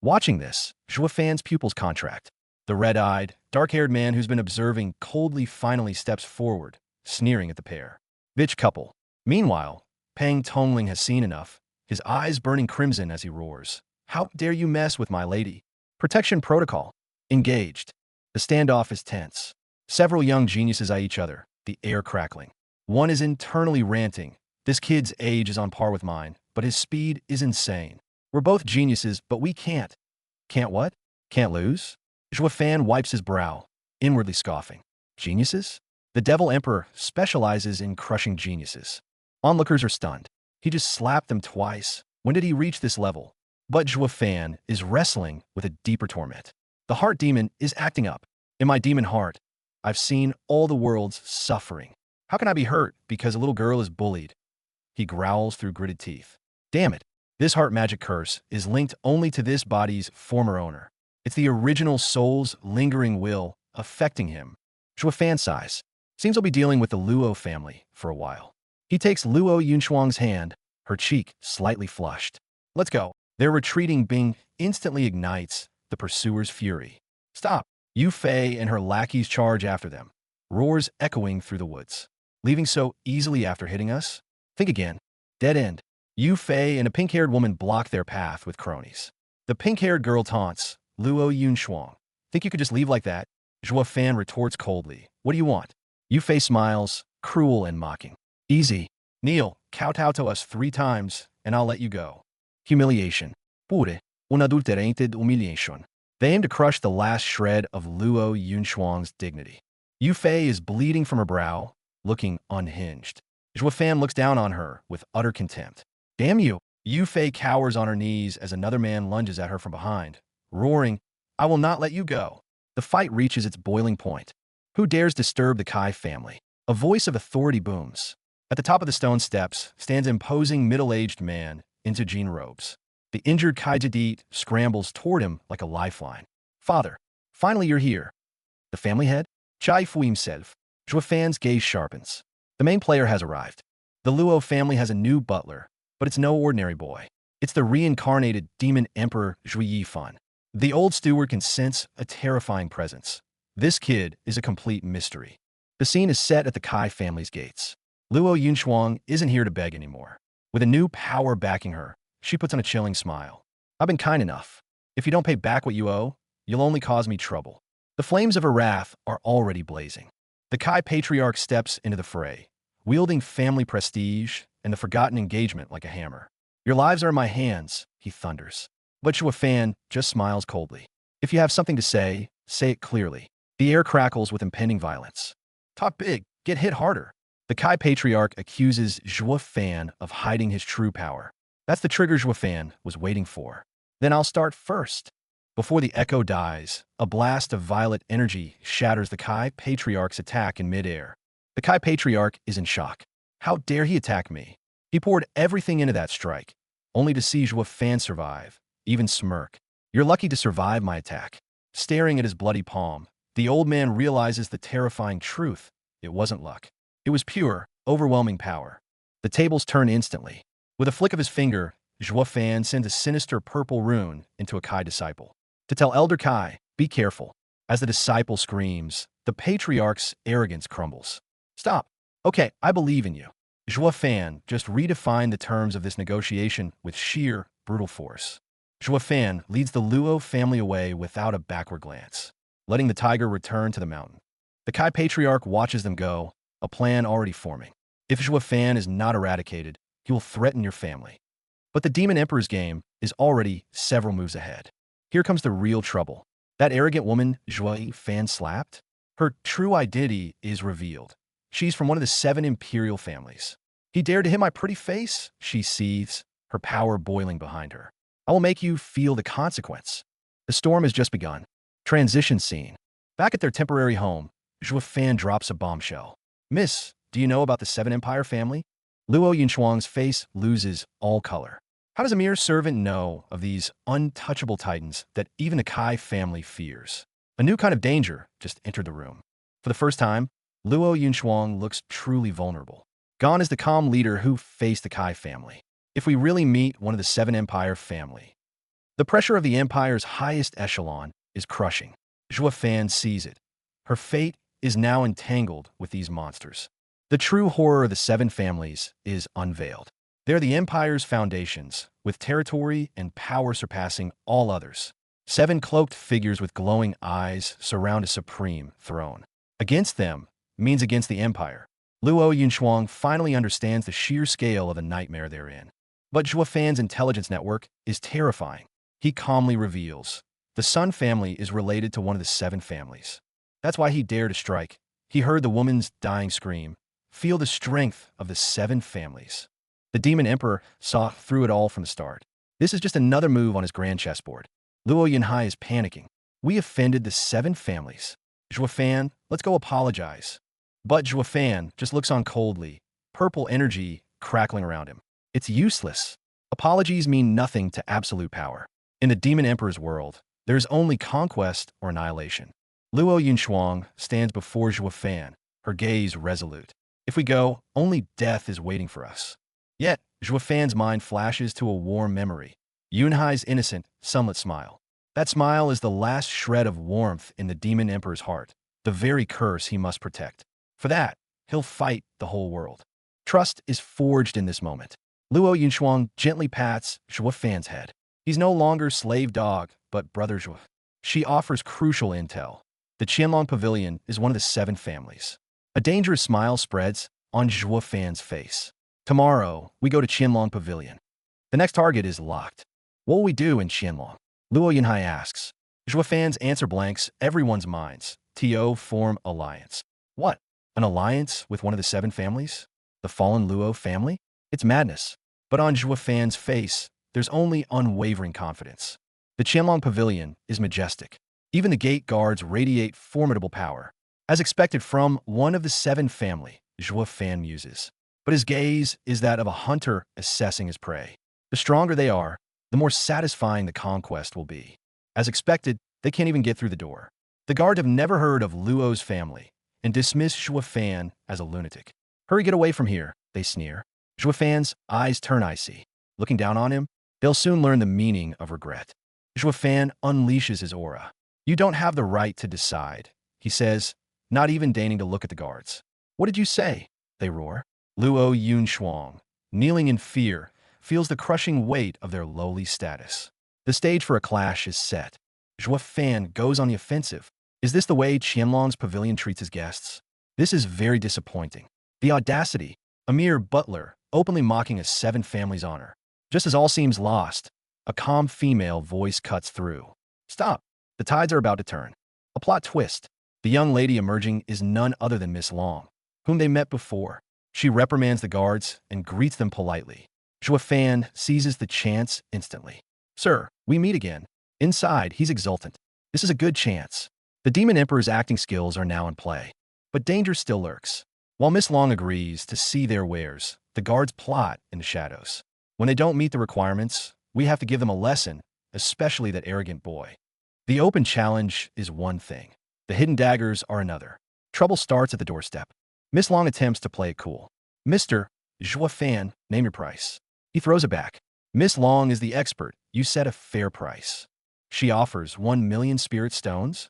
Watching this, Zhuo Fan's pupils contract. The red-eyed, dark-haired man who's been observing coldly finally steps forward, sneering at the pair. Bitch couple. Meanwhile, Pang Tongling has seen enough, his eyes burning crimson as he roars. How dare you mess with my lady? Protection protocol. Engaged. The standoff is tense. Several young geniuses eye each other, the air crackling. One is internally ranting. This kid's age is on par with mine, but his speed is insane. We're both geniuses, but we can't. Can't what? Can't lose? Zhuo Fan wipes his brow, inwardly scoffing. Geniuses? The Devil Emperor specializes in crushing geniuses. Onlookers are stunned. He just slapped them twice. When did he reach this level? But Zhuo Fan is wrestling with a deeper torment. The heart demon is acting up. In my demon heart, I've seen all the world's suffering. How can I be hurt because a little girl is bullied? He growls through gritted teeth. Damn it. This heart magic curse is linked only to this body's former owner. It's the original soul's lingering will affecting him. Zhuo Fan sighs. Seems he'll be dealing with the Luo family for a while. He takes Luo Yunshuang's hand, her cheek slightly flushed. Let's go. Their retreating Bing instantly ignites the pursuer's fury. Stop. Yu Fei and her lackeys charge after them, roars echoing through the woods. Leaving so easily after hitting us? Think again. Dead end. Yu Fei and a pink-haired woman block their path with cronies. The pink-haired girl taunts Luo Yunshuang. Think you could just leave like that? Zhuo Fan retorts coldly. What do you want? Yu Fei smiles, cruel and mocking. Easy. Kneel, kowtow to us 3 times, and I'll let you go. Humiliation. Pure. Unadulterated humiliation. They aim to crush the last shred of Luo Yunshuang's dignity. Yu Fei is bleeding from her brow, looking unhinged. Zhuo Fan looks down on her with utter contempt. Damn you! Yu Fei cowers on her knees as another man lunges at her from behind, roaring, I will not let you go. The fight reaches its boiling point. Who dares disturb the Kai family? A voice of authority booms. At the top of the stone steps stands an imposing middle-aged man into jean robes. The injured Kai Jadit scrambles toward him like a lifeline. Father, finally you're here. The family head? Chai Fuim Self. Zhuo Fan's gaze sharpens. The main player has arrived. The Luo family has a new butler, but it's no ordinary boy. It's the reincarnated demon emperor Zhui Yifan. The old steward can sense a terrifying presence. This kid is a complete mystery. The scene is set at the Kai family's gates. Luo Yunshuang isn't here to beg anymore. With a new power backing her, she puts on a chilling smile. I've been kind enough. If you don't pay back what you owe, you'll only cause me trouble. The flames of her wrath are already blazing. The Kai patriarch steps into the fray, wielding family prestige and the forgotten engagement like a hammer. Your lives are in my hands, he thunders. But Zhuo Fan just smiles coldly. If you have something to say it clearly. The air crackles with impending violence. Talk big, get hit harder. The Kai patriarch accuses Zhuo Fan of hiding his true power. That's the trigger Zhuo Fan was waiting for. Then I'll start first. Before the echo dies, a blast of violet energy shatters the Kai patriarch's attack in midair. The Kai patriarch is in shock. How dare he attack me? He poured everything into that strike, only to see Zhuo Fan survive, even smirk. You're lucky to survive my attack. Staring at his bloody palm, the old man realizes the terrifying truth. It wasn't luck. It was pure, overwhelming power. The tables turn instantly. With a flick of his finger, Zhuo Fan sends a sinister purple rune into a Kai disciple. To tell Elder Kai, be careful. As the disciple screams, the patriarch's arrogance crumbles. Stop. Okay, I believe in you. Zhuo Fan just redefined the terms of this negotiation with sheer, brutal force. Zhuo Fan leads the Luo family away without a backward glance, letting the tiger return to the mountain. The Kai patriarch watches them go, a plan already forming. If Zhuo Fan is not eradicated, he will threaten your family. But the Demon Emperor's game is already several moves ahead. Here comes the real trouble. That arrogant woman Zhuo Fan slapped? Her true identity is revealed. She's from one of the 7 imperial families. He dared to hit my pretty face? She seethes, her power boiling behind her. I will make you feel the consequence. The storm has just begun. Transition scene. Back at their temporary home, Zhua Fan drops a bombshell. Miss, do you know about the Seven Empire family? Luo Yunchuang's face loses all color. How does a mere servant know of these untouchable titans that even the Kai family fears? A new kind of danger just entered the room. For the first time, Luo Yunchuang looks truly vulnerable. Gone is the calm leader who faced the Kai family. If we really meet one of the Seven Empire family, the pressure of the Empire's highest echelon is crushing. Zhua Fan sees it. Her fate is now entangled with these monsters. The true horror of the Seven Families is unveiled. They're the Empire's foundations, with territory and power surpassing all others. Seven cloaked figures with glowing eyes surround a supreme throne. Against them means against the Empire. Luo Yunchuang finally understands the sheer scale of the nightmare they're in. But Zhua Fan's intelligence network is terrifying. He calmly reveals, the Sun family is related to one of the Seven families. That's why he dared to strike. He heard the woman's dying scream. Feel the strength of the Seven families. The Demon Emperor saw through it all from the start. This is just another move on his grand chessboard. Luo Yunhai is panicking. We offended the Seven families. Zhua Fan, let's go apologize. But Zhua Fan just looks on coldly, purple energy crackling around him. It's useless. Apologies mean nothing to absolute power. In the Demon Emperor's world, there is only conquest or annihilation. Luo Yunchuang stands before Zhua Fan, her gaze resolute. If we go, only death is waiting for us. Yet, Zhua Fan's mind flashes to a warm memory. Yunhai's innocent, sunlit smile. That smile is the last shred of warmth in the Demon Emperor's heart, the very curse he must protect. For that, he'll fight the whole world. Trust is forged in this moment. Luo Yunchuang gently pats Zhua Fan's head. He's no longer slave dog, but brother Zhua. She offers crucial intel. The Qianlong Pavilion is one of the Seven families. A dangerous smile spreads on Zhua Fan's face. Tomorrow, we go to Qianlong Pavilion. The next target is locked. What will we do in Qianlong? Luo Yunhai asks. Zhua Fan's answer blanks everyone's minds. To form alliance. What? An alliance with one of the Seven families? The fallen Luo family? It's madness. But on Zhua Fan's face, there's only unwavering confidence. The Qianlong Pavilion is majestic. Even the gate guards radiate formidable power. As expected from one of the Seven family, Zhua Fan muses. But his gaze is that of a hunter assessing his prey. The stronger they are, the more satisfying the conquest will be. As expected, they can't even get through the door. The guards have never heard of Luo's family and dismiss Zhua Fan as a lunatic. Hurry, get away from here, they sneer. Zhua Fan's eyes turn icy. Looking down on him, they'll soon learn the meaning of regret. Zhua Fan unleashes his aura. You don't have the right to decide, he says, not even deigning to look at the guards. What did you say? They roar. Luo Yunchuang, kneeling in fear, feels the crushing weight of their lowly status. The stage for a clash is set. Zhua Fan goes on the offensive. Is this the way Qianlong's pavilion treats his guests? This is very disappointing. The audacity, a mere butler, openly mocking a Seven family's honor. Just as all seems lost, a calm female voice cuts through. Stop. The tides are about to turn. A plot twist. The young lady emerging is none other than Miss Long, whom they met before. She reprimands the guards and greets them politely. Zhua Fan seizes the chance instantly. Sir, we meet again. Inside, he's exultant. This is a good chance. The Demon Emperor's acting skills are now in play. But danger still lurks. While Miss Long agrees to see their wares, the guards plot in the shadows. When they don't meet the requirements, we have to give them a lesson, especially that arrogant boy. The open challenge is one thing. The hidden daggers are another. Trouble starts at the doorstep. Miss Long attempts to play it cool. Mr. Zhua Fan, name your price. He throws it back. Miss Long is the expert. You set a fair price. She offers 1,000,000 spirit stones.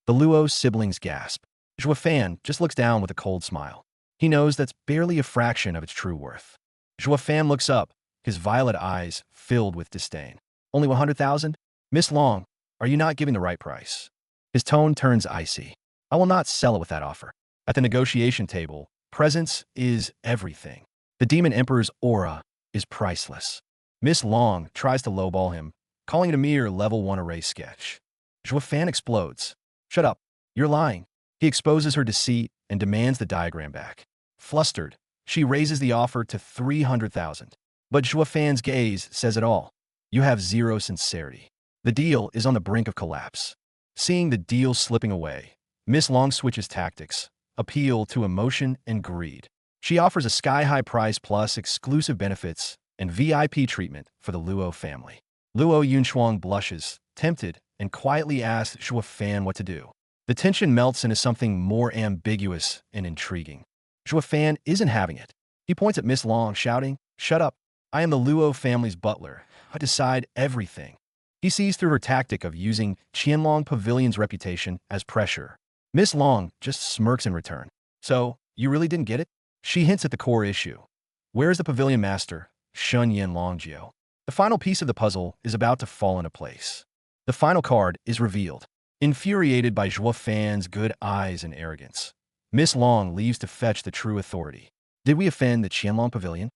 The Luo siblings gasp. Zhua Fan just looks down with a cold smile. He knows that's barely a fraction of its true worth. Zhua Fan looks up, his violet eyes filled with disdain. Only 100,000? Miss Long, are you not giving the right price? His tone turns icy. I will not sell it with that offer. At the negotiation table, presence is everything. The Demon Emperor's aura is priceless. Miss Long tries to lowball him, calling it a mere level 1 array sketch. Zhua Fan explodes. Shut up. You're lying. He exposes her deceit and demands the diagram back. Flustered, she raises the offer to 300,000. But Zhua Fan's gaze says it all. You have zero sincerity. The deal is on the brink of collapse. Seeing the deal slipping away, Miss Long switches tactics, appeal to emotion and greed. She offers a sky-high price plus exclusive benefits and VIP treatment for the Luo family. Luo Yunshuang blushes, tempted, and quietly asks Zhuo Fan what to do. The tension melts into something more ambiguous and intriguing. Zhuo Fan isn't having it. He points at Miss Long, shouting, "Shut up. I am the Luo family's butler. I decide everything." He sees through her tactic of using Qianlong Pavilion's reputation as pressure. Miss Long just smirks in return. "So, you really didn't get it?" She hints at the core issue. Where is the pavilion master, Shun Yin Longjio? The final piece of the puzzle is about to fall into place. The final card is revealed. Infuriated by Zhuo Fan's good eyes and arrogance, Miss Long leaves to fetch the true authority. Did we offend the Qianlong Pavilion?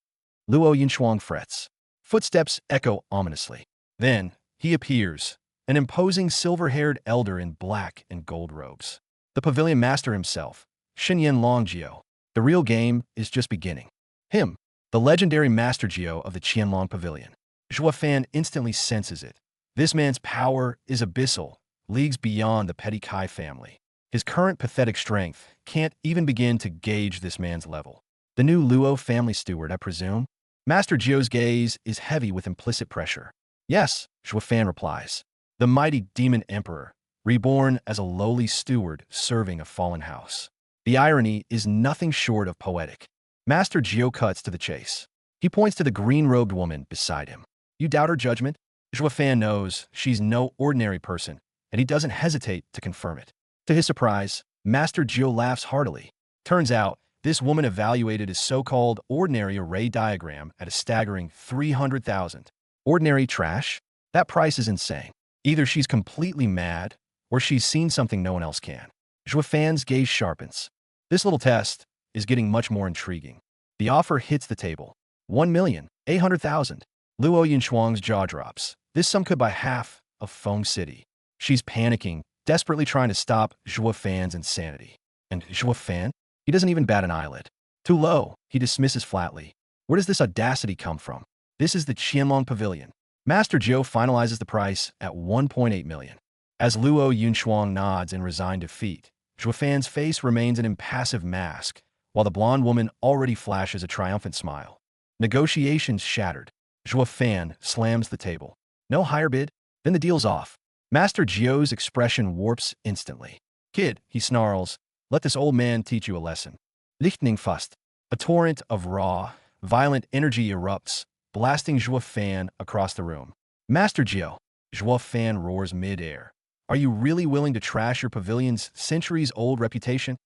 Luo Yunshuang frets. Footsteps echo ominously. Then, he appears, an imposing silver-haired elder in black and gold robes. The pavilion master himself, Shinyan Longjio. The real game is just beginning. Him, the legendary Master Geo of the Qianlong Pavilion. Zhuo Fan instantly senses it. This man's power is abyssal, leagues beyond the petty Kai family. His current pathetic strength can't even begin to gauge this man's level. The new Luo family steward, I presume? Master Geo's gaze is heavy with implicit pressure. Yes, Zhuo Fan replies. The mighty demon emperor, reborn as a lowly steward serving a fallen house. The irony is nothing short of poetic. Master Geo cuts to the chase. He points to the green-robed woman beside him. You doubt her judgment? Zhuo Fan knows she's no ordinary person, and he doesn't hesitate to confirm it. To his surprise, Master Geo laughs heartily. Turns out, this woman evaluated his so-called ordinary array diagram at a staggering 300,000. Ordinary trash? That price is insane. Either she's completely mad, or she's seen something no one else can. Zhuo Fan's gaze sharpens. This little test is getting much more intriguing. The offer hits the table. 1,800,000. Luo Yunshuang's jaw drops. This sum could buy half of Feng City. She's panicking, desperately trying to stop Zhuo Fan's insanity. And Zhuo Fan? He doesn't even bat an eyelid. Too low, he dismisses flatly. Where does this audacity come from? This is the Qianlong Pavilion. Master Zhou finalizes the price at 1.8 million. As Luo Yunshuang nods in resigned defeat, Zhuo Fan's face remains an impassive mask, while the blonde woman already flashes a triumphant smile. Negotiations shattered. Zhuo Fan slams the table. No higher bid? Then the deal's off. Master Zhou's expression warps instantly. Kid, he snarls, let this old man teach you a lesson. Lichtning fast. A torrent of raw, violent energy erupts, blasting Zhuo Fan across the room. Master Zhou, Zhuo Fan roars mid-air. Are you really willing to trash your pavilion's centuries-old reputation?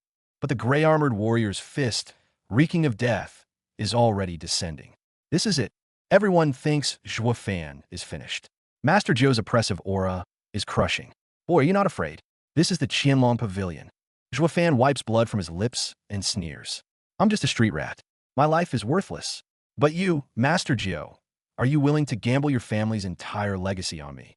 But the gray-armored warrior's fist, reeking of death, is already descending. This is it. Everyone thinks Zhuo Fan is finished. Master Zhou's oppressive aura is crushing. Boy, are you not afraid? This is the Qianlong Pavilion. Zhuo Fan wipes blood from his lips and sneers. I'm just a street rat. My life is worthless. But you, Master Zhou, are you willing to gamble your family's entire legacy on me?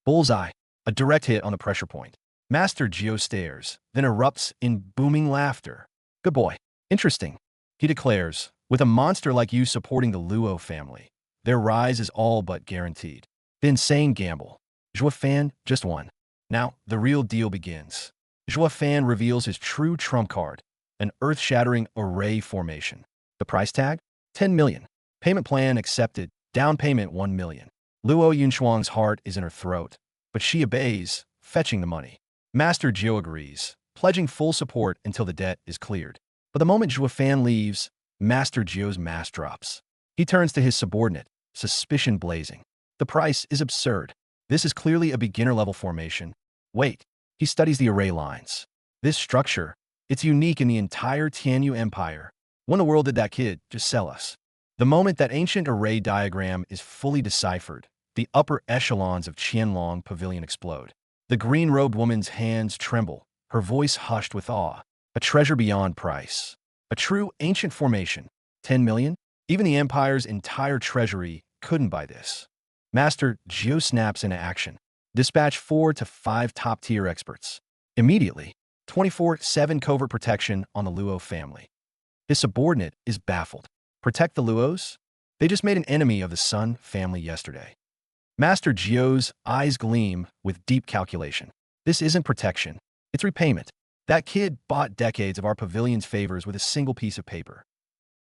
Bullseye. A direct hit on the pressure point. Master Zhou stares, then erupts in booming laughter. Good boy. Interesting, he declares, with a monster like you supporting the Luo family. Their rise is all but guaranteed. The insane gamble. Zhuo Fan just won. Now, the real deal begins. Zhuo Fan reveals his true trump card, an earth-shattering array formation. The price tag? 10 million. Payment plan accepted. Down payment 1 million. Luo Yunshuang's heart is in her throat, but she obeys, fetching the money. Master Zhou agrees, pledging full support until the debt is cleared. But the moment Zhuo Fan leaves, Master Zhou's mask drops. He turns to his subordinate, suspicion blazing. The price is absurd. This is clearly a beginner-level formation. Wait, he studies the array lines. This structure, it's unique in the entire Tianyu Empire. What in the world did that kid just sell us? The moment that ancient array diagram is fully deciphered, the upper echelons of Qianlong Pavilion explode. The green-robed woman's hands tremble, her voice hushed with awe. A treasure beyond price. A true ancient formation. 10 million? Even the Empire's entire treasury couldn't buy this. Master Zhou snaps into action. Dispatch 4 to 5 top-tier experts. Immediately, 24/7 covert protection on the Luo family. His subordinate is baffled. Protect the Luos? They just made an enemy of the Sun family yesterday. Master Zhou's eyes gleam with deep calculation. This isn't protection. It's repayment. That kid bought decades of our pavilion's favors with a single piece of paper.